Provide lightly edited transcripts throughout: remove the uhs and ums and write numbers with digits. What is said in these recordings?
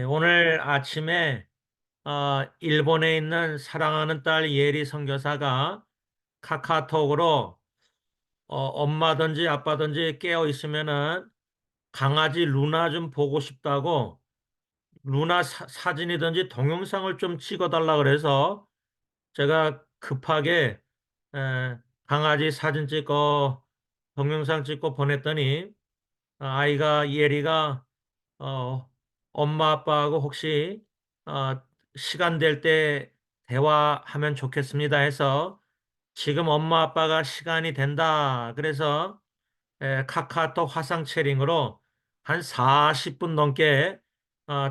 오늘 아침에 일본에 있는 사랑하는 딸 예리 선교사가 카카오톡으로 엄마든지 아빠든지 깨어 있으면은 강아지 루나 좀 보고 싶다고 루나 사진이든지 동영상을 좀 찍어달라 그래서 제가 급하게 에, 강아지 사진 찍고 동영상 찍고 보냈더니 아이가 예리가 어, 엄마 아빠하고 혹시 어, 시간 될 때 대화하면 좋겠습니다 해서 지금 엄마 아빠가 시간이 된다. 그래서 카카오톡 화상 채링으로 한 40분 넘게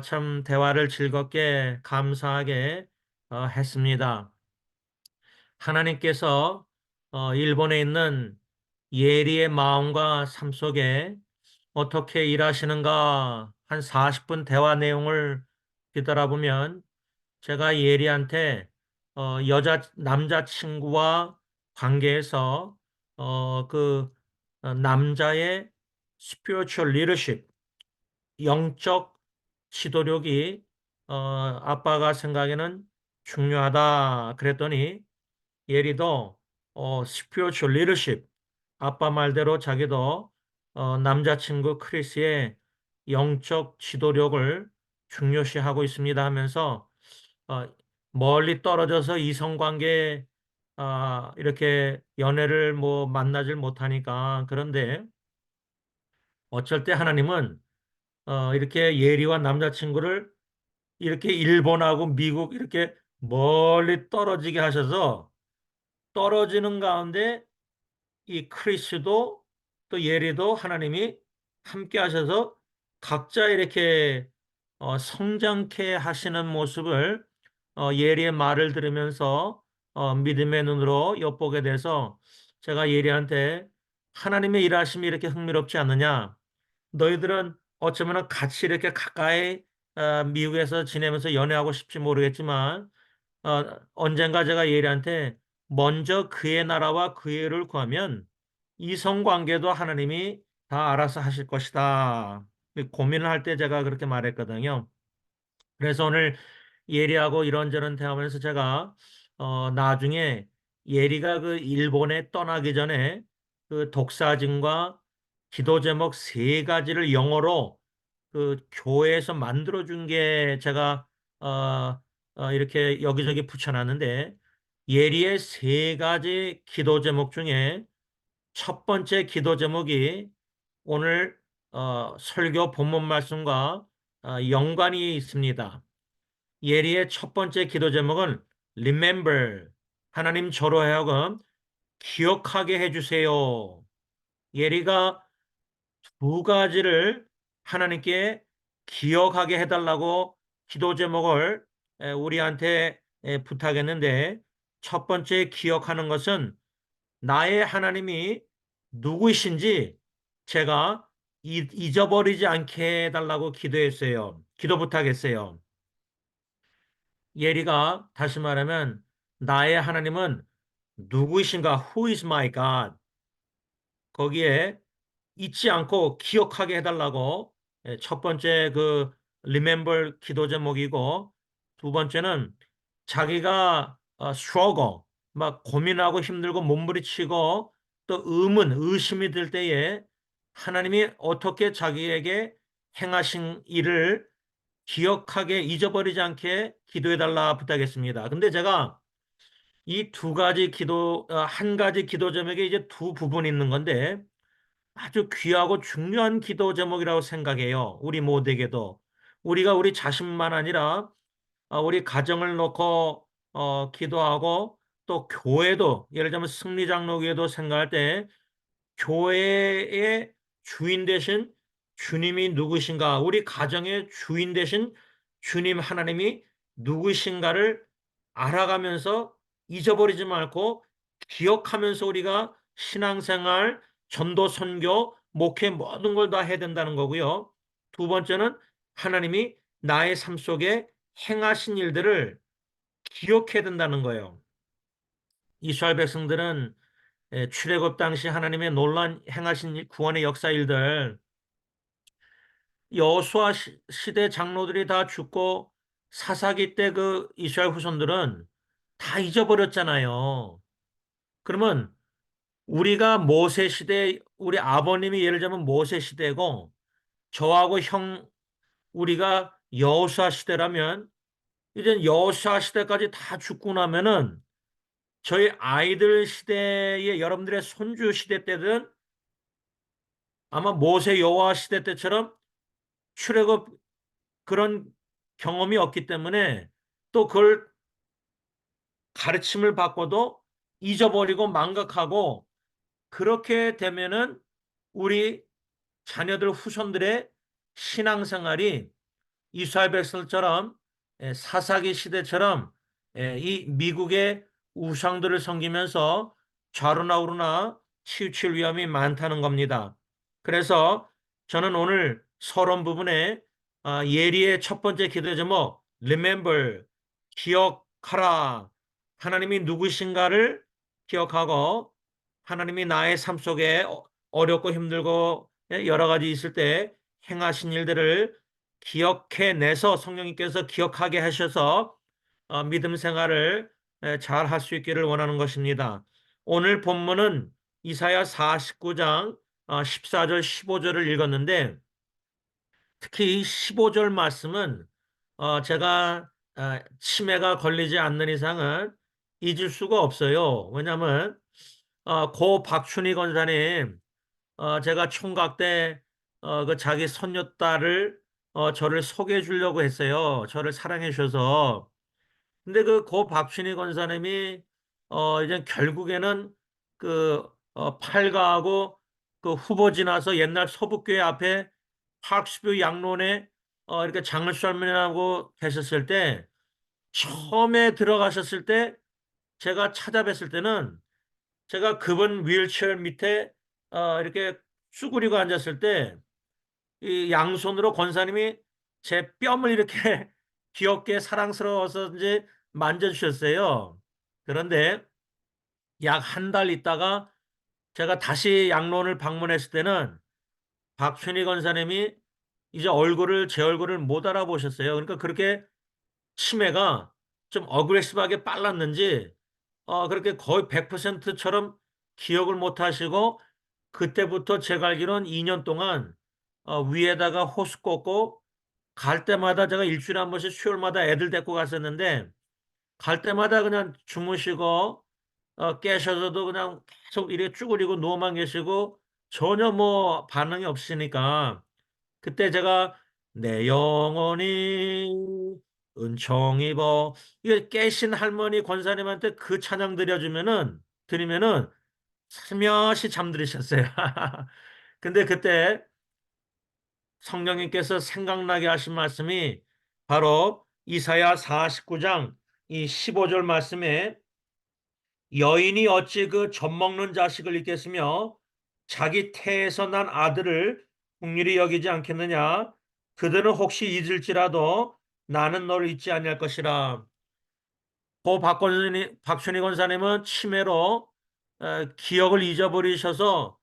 참 대화를 즐겁게 감사하게 했습니다. 하나님께서 일본에 있는 예리의 마음과 삶 속에 어떻게 일하시는가 한 40분 대화 내용을 뒤돌아보면 제가 예리한테 남자친구와 관계에서 남자의 spiritual leadership, 영적 지도력이 아빠가 생각에는 중요하다 그랬더니 예리도 spiritual leadership, 아빠 말대로 자기도 남자친구 크리스의 영적 지도력을 중요시하고 있습니다 하면서 어, 멀리 떨어져서 이성관계 이렇게 연애를 뭐 만나질 못하니까 그런데 어쩔 때 하나님은 이렇게 예리와 남자친구를 이렇게 일본하고 미국 이렇게 멀리 떨어지게 하셔서 떨어지는 가운데 이 크리스도 또 예리도 하나님이 함께 하셔서 각자 이렇게 성장케 하시는 모습을 예리의 말을 들으면서 믿음의 눈으로 엿보게 돼서 제가 예리한테 하나님의 일하심이 이렇게 흥미롭지 않느냐? 너희들은 어쩌면 같이 이렇게 가까이 미국에서 지내면서 연애하고 싶지 모르겠지만 언젠가 제가 예리한테 먼저 그의 나라와 그의 의를 구하면 이성관계도 하나님이 다 알아서 하실 것이다. 고민을 할 때 제가 그렇게 말했거든요. 그래서 오늘 예리하고 이런저런 대화하면서 제가 나중에 예리가 그 일본에 떠나기 전에 그 독사진과 기도 제목 세 가지를 영어로 그 교회에서 만들어준 게 제가 이렇게 여기저기 붙여놨는데 예리의 세 가지 기도 제목 중에 첫 번째 기도 제목이 오늘 설교 본문 말씀과 연관이 있습니다. 예리의 첫 번째 기도 제목은 Remember, 하나님 저로 하여금 기억하게 해주세요. 예리가 두 가지를 하나님께 기억하게 해달라고 기도 제목을 우리한테 부탁했는데 첫 번째 기억하는 것은 나의 하나님이 누구이신지 제가 잊어버리지 않게 해달라고 기도했어요. 기도 부탁했어요. 예리가 다시 말하면 나의 하나님은 누구이신가? Who is my God? 거기에 잊지 않고 기억하게 해달라고 첫 번째 그 remember 기도 제목이고 두 번째는 자기가 struggle 막 고민하고 힘들고 몸부림치고 또 의심이 들 때에 하나님이 어떻게 자기에게 행하신 일을 기억하게 잊어버리지 않게 기도해달라 부탁했습니다. 근데 제가 이 두 가지 한 가지 기도 제목에 이제 두 부분이 있는 건데 아주 귀하고 중요한 기도 제목이라고 생각해요. 우리 모두에게도. 우리가 우리 자신만 아니라 우리 가정을 놓고 기도하고 또 교회도 예를 들면 승리장로교회도 생각할 때 교회의 주인 되신 주님이 누구신가? 우리 가정의 주인 되신 주님 하나님이 누구신가를 알아가면서 잊어버리지 말고 기억하면서 우리가 신앙생활, 전도, 선교, 목회 모든 걸 다 해야 된다는 거고요. 두 번째는 하나님이 나의 삶 속에 행하신 일들을 기억해야 된다는 거예요. 이스라엘 백성들은 출애굽 당시 하나님의 놀란 행하신 구원의 역사 일들 여호수아 시대 장로들이 다 죽고 사사기 때 그 이스라엘 후손들은 다 잊어버렸잖아요. 그러면 우리가 모세 시대, 우리 아버님이 예를 들면 모세 시대고 저하고 우리가 여호수아 시대라면 이제 여호수아 시대까지 다 죽고 나면은 저희 아이들 시대에 여러분들의 손주 시대 때는 아마 모세 여호와 시대 때처럼 출애굽 그런 경험이 없기 때문에 또 그걸 가르침을 받고도 잊어버리고 망각하고 그렇게 되면은 우리 자녀들 후손들의 신앙생활이 이스라엘 백성처럼 사사기 시대처럼 이 미국의 우상들을 섬기면서 좌로나 우로나 치우칠 위험이 많다는 겁니다. 그래서 저는 오늘 서론 부분에 예리의 첫 번째 기도 제목 Remember, 기억하라. 하나님이 누구신가를 기억하고 하나님이 나의 삶 속에 어렵고 힘들고 여러 가지 있을 때 행하신 일들을 기억해내서 성령님께서 기억하게 하셔서 믿음 생활을 잘 할 수 있기를 원하는 것입니다. 오늘 본문은 이사야 49장 14절 15절을 읽었는데 특히 이 15절 말씀은 제가 치매가 걸리지 않는 이상은 잊을 수가 없어요. 왜냐하면 고 박춘희 권사님 제가 총각 때 그 자기 손녀딸을 저를 소개해 주려고 했어요. 저를 사랑해 주셔서. 근데 그 고 박춘희 권사님이 이제 결국에는 그 팔가하고 그 후보지 나서 옛날 서북교회 앞에 파크스뷰 양론에 이렇게 장을 설명하고 계셨을 때 처음에 들어가셨을 때 제가 찾아뵀을 때는 제가 그분 휠체어 밑에 이렇게 쭈그리고 앉았을 때 이 양손으로 권사님이 제 뺨을 이렇게 귀엽게 사랑스러워서 이제 만져주셨어요. 그런데 약 한 달 있다가 제가 다시 양론을 방문했을 때는 박춘희 권사님이 이제 제 얼굴을 못 알아보셨어요. 그러니까 그렇게 치매가 좀 어그레시브하게 빨랐는지 그렇게 거의 100%처럼 기억을 못 하시고 그때부터 제가 알기로는 2년 동안 위에다가 호스 꽂고 갈 때마다 제가 일주일에 한 번씩 수요일마다 애들 데리고 갔었는데 갈 때마다 그냥 주무시고 깨셔서도 그냥 계속 이렇게 쭈그리고 누워만 계시고 전혀 뭐 반응이 없으니까 그때 제가 내 영혼이 은총 입어 이게 깨신 할머니 권사님한테 그 찬양 드리면은 살며시 잠들으셨어요. 근데 그때 성령님께서 생각나게 하신 말씀이 바로 이사야 49장 이 15절 말씀에 여인이 어찌 그 젖먹는 자식을 잊겠으며 자기 태에서 난 아들을 긍휼히 여기지 않겠느냐 그들은 혹시 잊을지라도 나는 너를 잊지 아니할 것이라. 박순희 권사님은 치매로 기억을 잊어버리셔서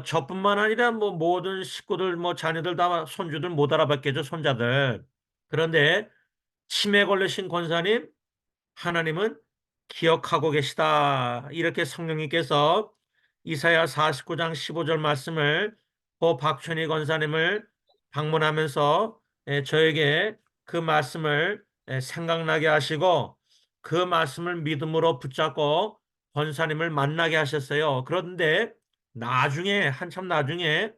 저뿐만 아니라 뭐 모든 식구들 뭐 자녀들 다 손주들 못 알아봤겠죠 손자들. 그런데 치매 걸리신 권사님 하나님은 기억하고 계시다. 이렇게 성령님께서 이사야 49장 15절 말씀을 박춘희 권사님을 방문하면서 저에게 그 말씀을 생각나게 하시고 그 말씀을 믿음으로 붙잡고 권사님을 만나게 하셨어요. 그런데 나중에 한참 나중에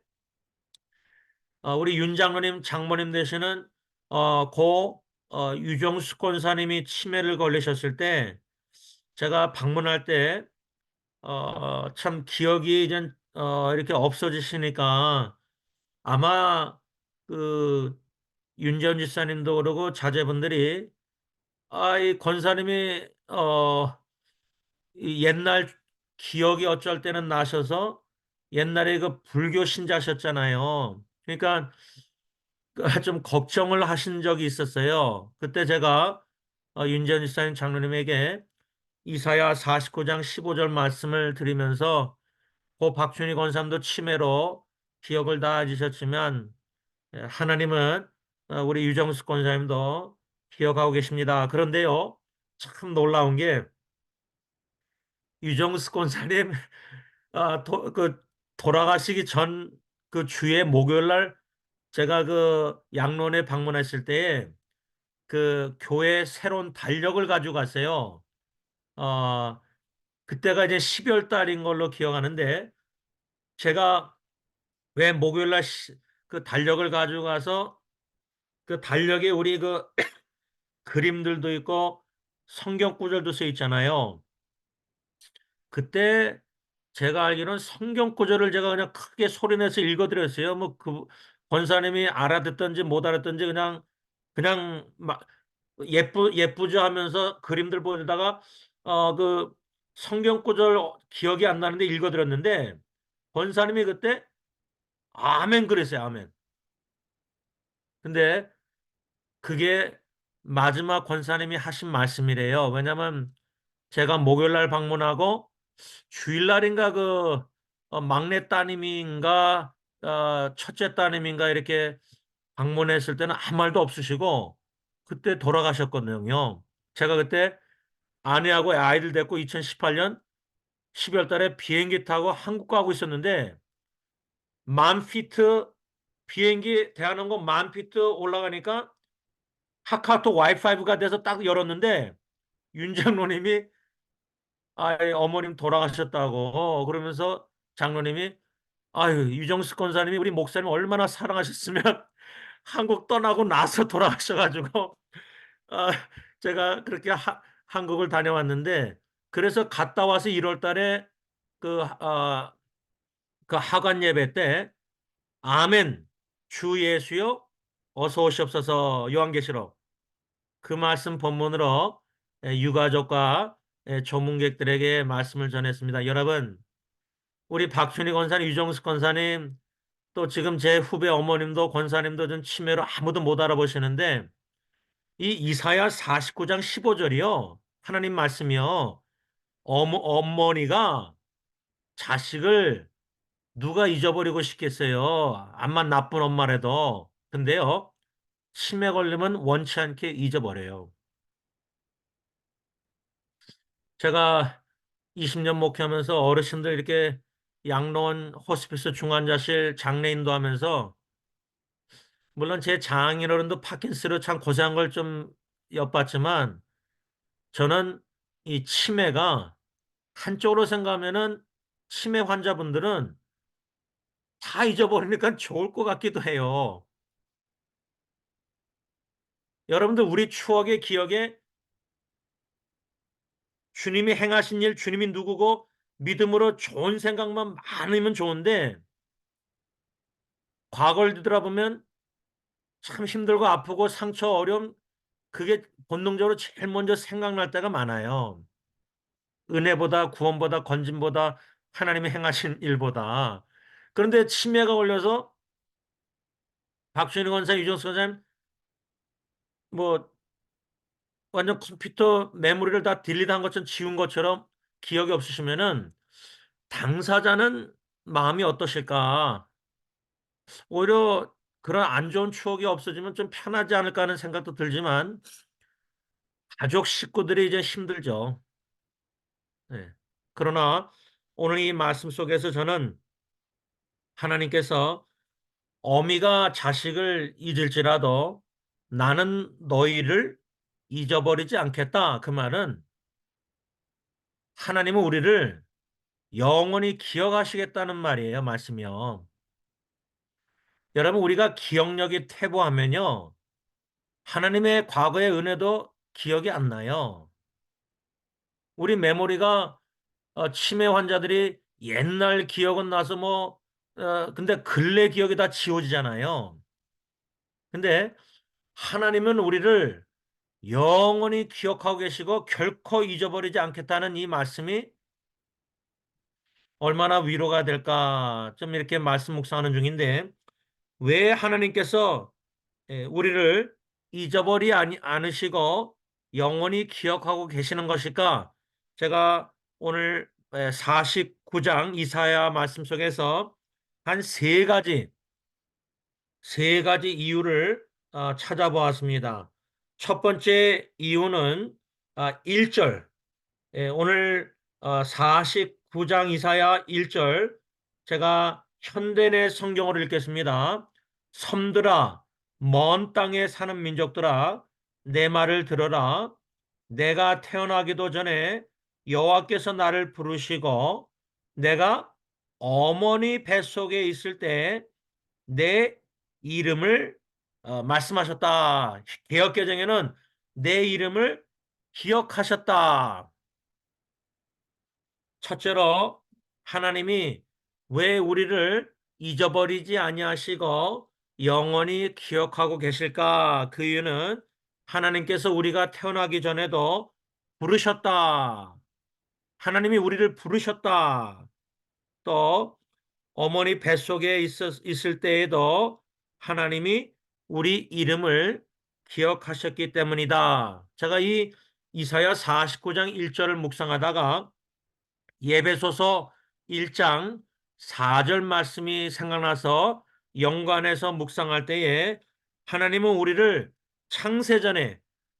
우리 윤 장로님 장모님 되시는 고 유정수 권사님이 치매를 걸리셨을 때 제가 방문할 때 참 기억이 이제 이렇게 없어지시니까 아마 그 윤재원 지사님도 그러고 자제분들이 이 권사님이 이 옛날 기억이 어쩔 때는 나셔서 옛날에 그 불교 신자셨잖아요. 그러니까 좀 걱정을 하신 적이 있었어요. 그때 제가 윤재원 지사님 장로님에게 이사야 49장 15절 말씀을 드리면서 고 박춘희 권사님도 치매로 기억을 다 잊으셨지만 하나님은 우리 유정수 권사님도 기억하고 계십니다. 그런데요, 참 놀라운 게 유정수 권사님 돌아가시기 전 그 주에 목요일 날 제가 그 양론에 방문했을 때에 그 교회 새로운 달력을 가지고 갔어요. 어, 그때가 이제 12월 달인 걸로 기억하는데 제가 왜 목요일 날 그 달력을 가지고 가서 그 달력에 우리 그 그림들도 있고 성경 구절도 써 있잖아요. 그때 제가 알기로는 성경 구절을 제가 그냥 크게 소리내서 읽어드렸어요. 뭐 그 권사님이 알아듣던지 못 알아듣던지 그냥 막 예쁘죠 하면서 그림들 보여주다가 그 성경 구절 기억이 안 나는데 읽어드렸는데 권사님이 그때 아멘 그랬어요. 아멘. 근데 그게 마지막 권사님이 하신 말씀이래요. 왜냐면 제가 목요일 날 방문하고 주일날인가 그 막내 따님인가 첫째 따님인가 이렇게 방문했을 때는 아무 말도 없으시고 그때 돌아가셨거든요. 제가 그때 아내하고 아이들 데리고 2018년 12월 달에 비행기 타고 한국 가고 있었는데 만 피트 비행기 대한항공 만 피트 올라가니까 카카오톡 와이파이가 돼서 딱 열었는데 윤 장로님이 어머님 돌아가셨다고 그러면서 장로님이 아유 유정수 권사님이 우리 목사님 얼마나 사랑하셨으면 한국 떠나고 나서 돌아가셔가지고 아, 제가 그렇게 한국을 다녀왔는데 그래서 갔다 와서 1월 달에 그, 아, 그 하관 예배 때 아멘 주 예수여 어서 오시옵소서 요한계시록 그 말씀 본문으로 유가족과 조문객들에게 말씀을 전했습니다. 여러분 우리 박춘희 권사님 유정수 권사님 또 지금 제 후배 어머님도 권사님도 좀 치매로 아무도 못 알아보시는데 이 이사야 49장 15절이요. 하나님 말씀이요. 어머니가 자식을 누가 잊어버리고 싶겠어요. 암만 나쁜 엄마라도. 근데요. 치매 걸리면 원치 않게 잊어버려요. 제가 20년 목회하면서 어르신들 이렇게 양로원 호스피스 중환자실 장례인도 하면서 물론 제 장인어른도 파킨스로 참 고생한 걸 좀 엿봤지만 저는 이 치매가 한쪽으로 생각하면은 치매 환자분들은 다 잊어버리니까 좋을 것 같기도 해요. 여러분들 우리 추억의 기억에 주님이 행하신 일, 주님이 누구고 믿음으로 좋은 생각만 많으면 좋은데 과거를 뒤돌아보면 참 힘들고 아프고 상처, 어려움 그게 본능적으로 제일 먼저 생각날 때가 많아요. 은혜보다 구원보다 건짐보다 하나님이 행하신 일보다. 그런데 치매가 걸려서 박준희 권사, 유정수 권사님 뭐 완전 컴퓨터 메모리를 다 딜리트한 것처럼 지운 것처럼 기억이 없으시면은 당사자는 마음이 어떠실까? 오히려 그런 안 좋은 추억이 없어지면 좀 편하지 않을까 하는 생각도 들지만 가족 식구들이 이제 힘들죠. 네. 그러나 오늘 이 말씀 속에서 저는 하나님께서 어미가 자식을 잊을지라도 나는 너희를 잊어버리지 않겠다. 그 말은 하나님은 우리를 영원히 기억하시겠다는 말이에요. 말씀이요. 여러분 우리가 기억력이 퇴보하면요. 하나님의 과거의 은혜도 기억이 안 나요. 우리 메모리가 치매 환자들이 옛날 기억은 나서 근데 근래 기억이 다 지워지잖아요. 근데 하나님은 우리를 영원히 기억하고 계시고 결코 잊어버리지 않겠다는 이 말씀이 얼마나 위로가 될까 좀 이렇게 말씀 묵상하는 중인데 왜 하나님께서 우리를 잊어버리 않으시고 영원히 기억하고 계시는 것일까? 제가 오늘 49장 이사야 말씀 속에서 한 세 가지 이유를 찾아보았습니다. 첫 번째 이유는 1절, 오늘 49장 이사야 1절, 제가 현대내 성경으로 읽겠습니다. 섬들아, 먼 땅에 사는 민족들아, 내 말을 들어라. 내가 태어나기도 전에 여호와께서 나를 부르시고 내가 어머니 뱃속에 있을 때 내 이름을 말씀하셨다. 개역개정에는 내 이름을 기억하셨다. 첫째로 하나님이 왜 우리를 잊어버리지 아니하시고 영원히 기억하고 계실까? 그 이유는 하나님께서 우리가 태어나기 전에도 부르셨다. 하나님이 우리를 부르셨다. 또 어머니 뱃속에 있을 때에도 하나님이 우리 이름을 기억하셨기 때문이다. 제가 이 이사야 49장 1절을 묵상하다가 예배소서 1장 4절 말씀이 생각나서 연관해서 묵상할 때에 하나님은 우리를 창세전에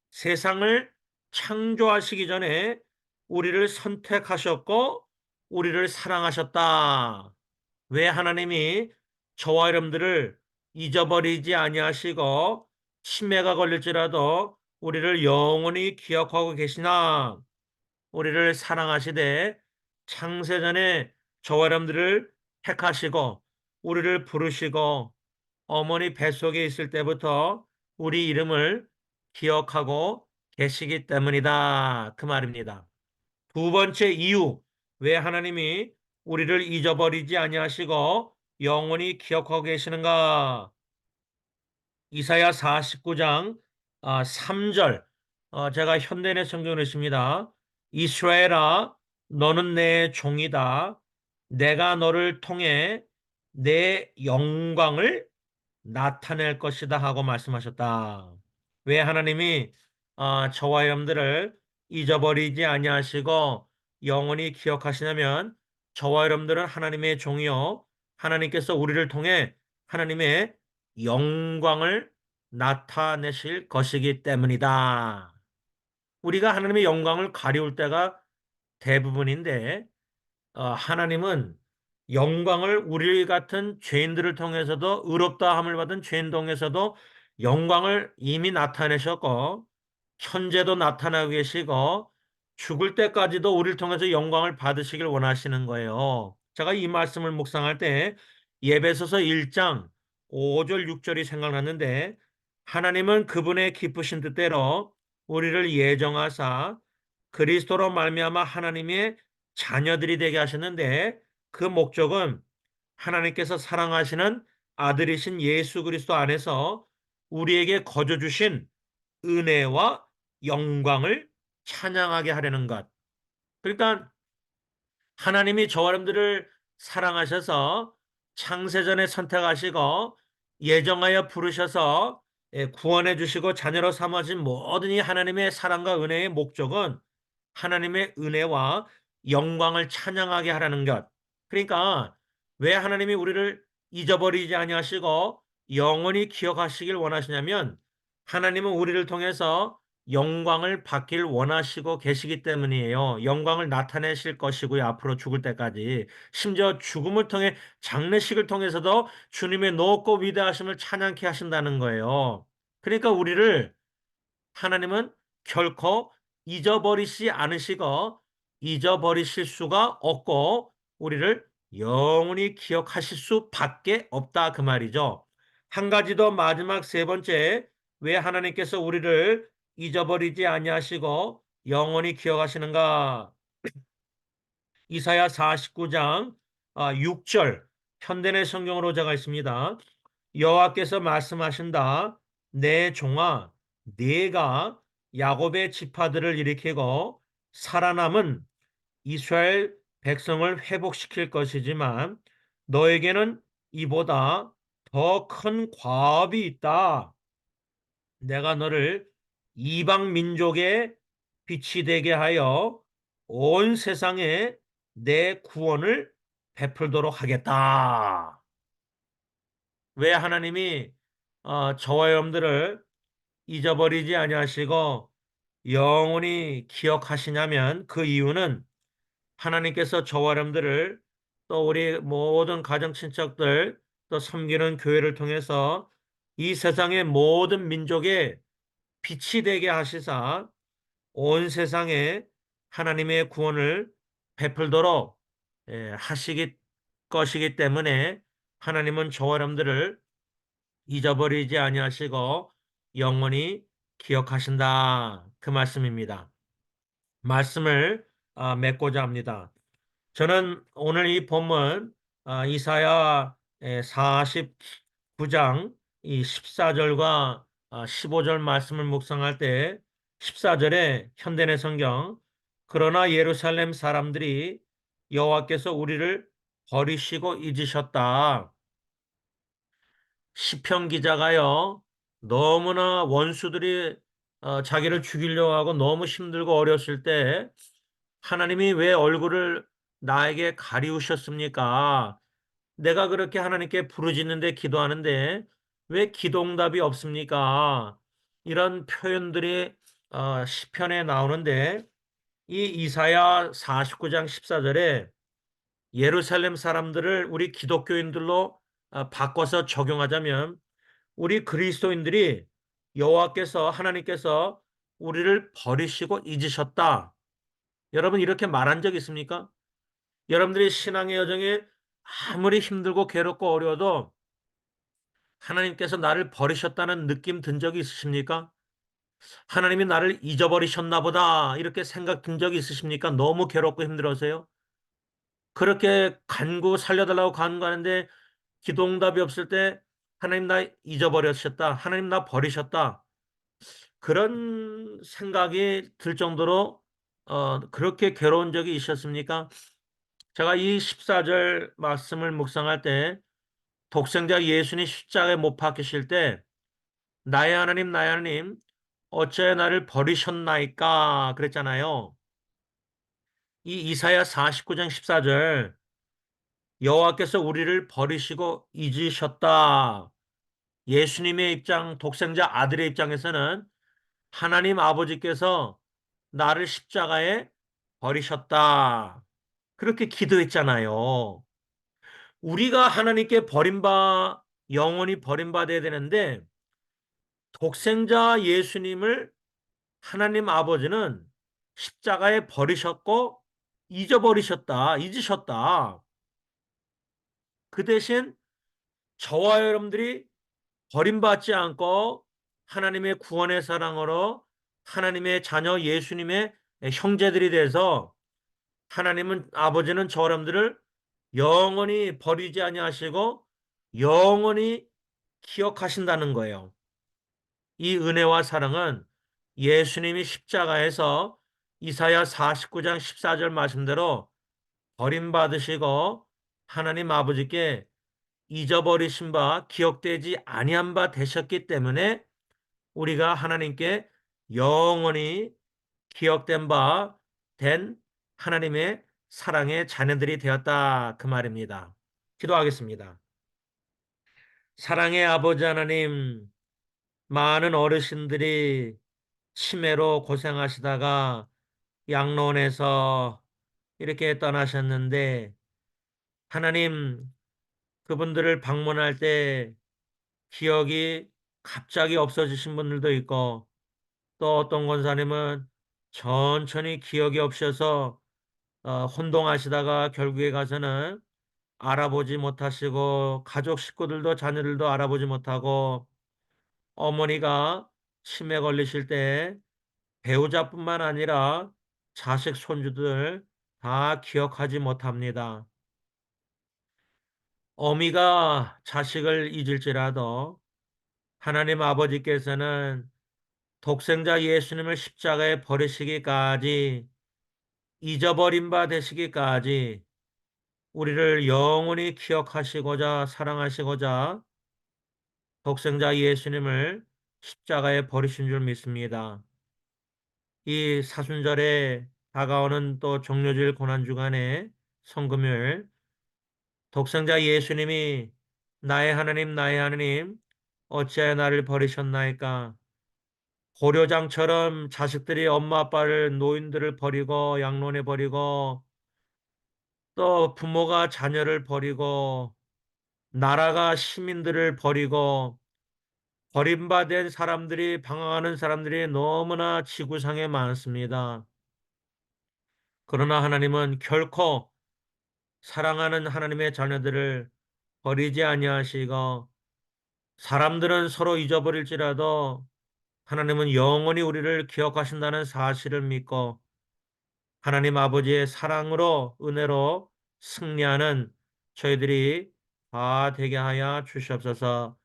세상을 창조하시기 전에 우리를 선택하셨고 우리를 사랑하셨다. 왜 하나님이 저와 여러분들을 잊어버리지 아니하시고 치매가 걸릴지라도 우리를 영원히 기억하고 계시나? 우리를 사랑하시되 창세전에 저와 여러분들을 택하시고 우리를 부르시고 어머니 뱃속에 있을 때부터 우리 이름을 기억하고 계시기 때문이다. 그 말입니다. 두 번째 이유, 왜 하나님이 우리를 잊어버리지 아니하시고 영원히 기억하고 계시는가? 이사야 49장 3절, 제가 현대인의 성경을 했습니다. 이스라엘아, 너는 내 종이다. 내가 너를 통해 내 영광을 나타낼 것이다 하고 말씀하셨다. 왜 하나님이 저와 여러분들을 잊어버리지 아니하시고 영원히 기억하시냐면 저와 여러분들은 하나님의 종이요 하나님께서 우리를 통해 하나님의 영광을 나타내실 것이기 때문이다. 우리가 하나님의 영광을 가리울 때가 대부분인데 하나님은 영광을 우리 같은 죄인들을 통해서도 의롭다 함을 받은 죄인 통해서도 영광을 이미 나타내셨고 현재도 나타나고 계시고 죽을 때까지도 우리를 통해서 영광을 받으시길 원하시는 거예요. 제가 이 말씀을 묵상할 때 예배소서 1장 5절 6절이 생각났는데 하나님은 그분의 기쁘신 뜻대로 우리를 예정하사 그리스도로 말미암아 하나님의 자녀들이 되게 하셨는데 그 목적은 하나님께서 사랑하시는 아들이신 예수 그리스도 안에서 우리에게 거저 주신 은혜와 영광을 찬양하게 하려는 것. 그러니까 하나님이 저와 여러분들을 사랑하셔서 창세전에 선택하시고 예정하여 부르셔서 구원해 주시고 자녀로 삼으신 모든 이 하나님의 사랑과 은혜의 목적은 하나님의 은혜와 영광을 찬양하게 하라는 것. 그러니까 왜 하나님이 우리를 잊어버리지 아니하시고 영원히 기억하시길 원하시냐면 하나님은 우리를 통해서 영광을 받길 원하시고 계시기 때문이에요. 영광을 나타내실 것이고요. 앞으로 죽을 때까지. 심지어 죽음을 통해 장례식을 통해서도 주님의 높고 위대하심을 찬양케 하신다는 거예요. 그러니까 우리를 하나님은 결코 잊어버리지 않으시고 잊어버리실 수가 없고 우리를 영원히 기억하실 수밖에 없다 그 말이죠. 한 가지 더 마지막 세 번째 왜 하나님께서 우리를 잊어버리지 아니하시고 영원히 기억하시는가? 이사야 49장 6절 현대의 성경으로 제가 있습니다. 여호와께서 말씀하신다. 내 종아 네가 야곱의 지파들을 일으키고 살아남은 이스라엘 백성을 회복시킬 것이지만 너에게는 이보다 더 큰 과업이 있다. 내가 너를 이방 민족의 빛이 되게 하여 온 세상에 내 구원을 베풀도록 하겠다. 왜 하나님이 저와 여러분들을 잊어버리지 아니하시고 영원히 기억하시냐면 그 이유는 하나님께서 저와 여러분들을 또 우리 모든 가정 친척들 또 섬기는 교회를 통해서 이 세상의 모든 민족의 빛이 되게 하시사 온 세상에 하나님의 구원을 베풀도록 하시기 것이기 때문에 하나님은 저와 여러분들을 잊어버리지 아니하시고 영원히 기억하신다. 그 말씀입니다. 말씀을 맺고자 합니다. 저는 오늘 이 본문 이사야 49장 이 14절과 15절 말씀을 묵상할 때 14절에 현대의 성경 그러나 예루살렘 사람들이 여호와께서 우리를 버리시고 잊으셨다. 시편 기자가요 너무나 원수들이 자기를 죽이려고 하고 너무 힘들고 어렸을 때 하나님이 왜 얼굴을 나에게 가리우셨습니까? 내가 그렇게 하나님께 부르짖는데 기도하는데 왜 기도응답이 없습니까? 이런 표현들이 시편에 나오는데 이 이사야 49장 14절에 예루살렘 사람들을 우리 기독교인들로 바꿔서 적용하자면 우리 그리스도인들이 여호와께서 하나님께서 우리를 버리시고 잊으셨다. 여러분 이렇게 말한 적 있습니까? 여러분들이 신앙의 여정에 아무리 힘들고 괴롭고 어려워도 하나님께서 나를 버리셨다는 느낌 든 적이 있으십니까? 하나님이 나를 잊어버리셨나 보다 이렇게 생각 든 적이 있으십니까? 너무 괴롭고 힘들어서요. 그렇게 간구 살려달라고 간구하는데 기도응답이 없을 때 하나님 나 잊어버리셨다. 하나님 나 버리셨다. 그런 생각이 들 정도로 그렇게 괴로운 적이 있었습니까? 제가 이 14절 말씀을 묵상할 때 독생자 예수님 십자가에 못 박히실 때 나의 하나님 나의 하나님 어찌하여 나를 버리셨나이까 그랬잖아요. 이 이사야 49장 14절 여호와께서 우리를 버리시고 잊으셨다. 예수님의 입장 독생자 아들의 입장에서는 하나님 아버지께서 나를 십자가에 버리셨다. 그렇게 기도했잖아요. 우리가 하나님께 영원히 버림받아야 되는데 독생자 예수님을 하나님 아버지는 십자가에 버리셨고 잊으셨다. 그 대신 저와 여러분들이 버림받지 않고 하나님의 구원의 사랑으로 하나님의 자녀 예수님의 형제들이 돼서 하나님은 아버지는 저 여러분들을 영원히 버리지 아니하시고 영원히 기억하신다는 거예요. 이 은혜와 사랑은 예수님이 십자가에서 이사야 49장 14절 말씀대로 버림받으시고 하나님 아버지께 잊어버리신 바 기억되지 아니한 바 되셨기 때문에 우리가 하나님께 영원히 기억된 바 된 하나님의 사랑의 자녀들이 되었다 그 말입니다. 기도하겠습니다. 사랑의 아버지 하나님, 많은 어르신들이 치매로 고생하시다가 양로원에서 이렇게 떠나셨는데 하나님 그분들을 방문할 때 기억이 갑자기 없어지신 분들도 있고 또 어떤 권사님은 천천히 기억이 없어서 혼동하시다가 결국에 가서는 알아보지 못하시고 가족 식구들도 자녀들도 알아보지 못하고 어머니가 치매 걸리실 때 배우자뿐만 아니라 자식 손주들 다 기억하지 못합니다. 어미가 자식을 잊을지라도 하나님 아버지께서는 독생자 예수님을 십자가에 버리시기까지 잊어버린 바 되시기까지 우리를 영원히 기억하시고자 사랑하시고자 독생자 예수님을 십자가에 버리신 줄 믿습니다. 이 사순절에 다가오는 또 종료주일 고난주간에 성금요일 독생자 예수님이 나의 하나님 어찌하여 나를 버리셨나이까? 고려장처럼 자식들이 엄마 아빠를 노인들을 버리고 양론에 버리고 또 부모가 자녀를 버리고 나라가 시민들을 버리고 버림받은 사람들이 방황하는 사람들이 너무나 지구상에 많습니다. 그러나 하나님은 결코 사랑하는 하나님의 자녀들을 버리지 아니하시고 사람들은 서로 잊어버릴지라도 하나님은 영원히 우리를 기억하신다는 사실을 믿고 하나님 아버지의 사랑으로 은혜로 승리하는 저희들이 다 되게 하여 주시옵소서.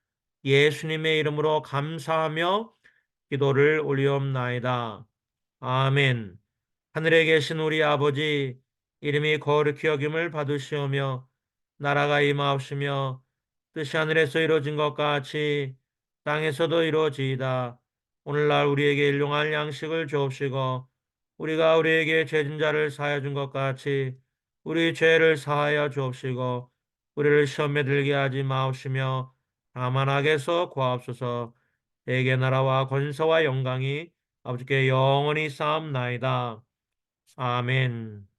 예수님의 이름으로 감사하며 기도를 올리옵나이다. 아멘. 하늘에 계신 우리 아버지 이름이 거룩히 여김을 받으시오며 나라가 임하옵시며 뜻이 하늘에서 이루어진 것 같이 땅에서도 이루어지이다. 오늘날 우리에게 일용할 양식을 주옵시고 우리가 우리에게 죄진 자를 사하여 준 것 같이 우리 죄를 사하여 주옵시고 우리를 시험에 들게 하지 마옵시며 다만 악에서 구하옵소서. 대개 나라와 권세와 영광이 아버지께 영원히 쌓옵나이다. 아멘.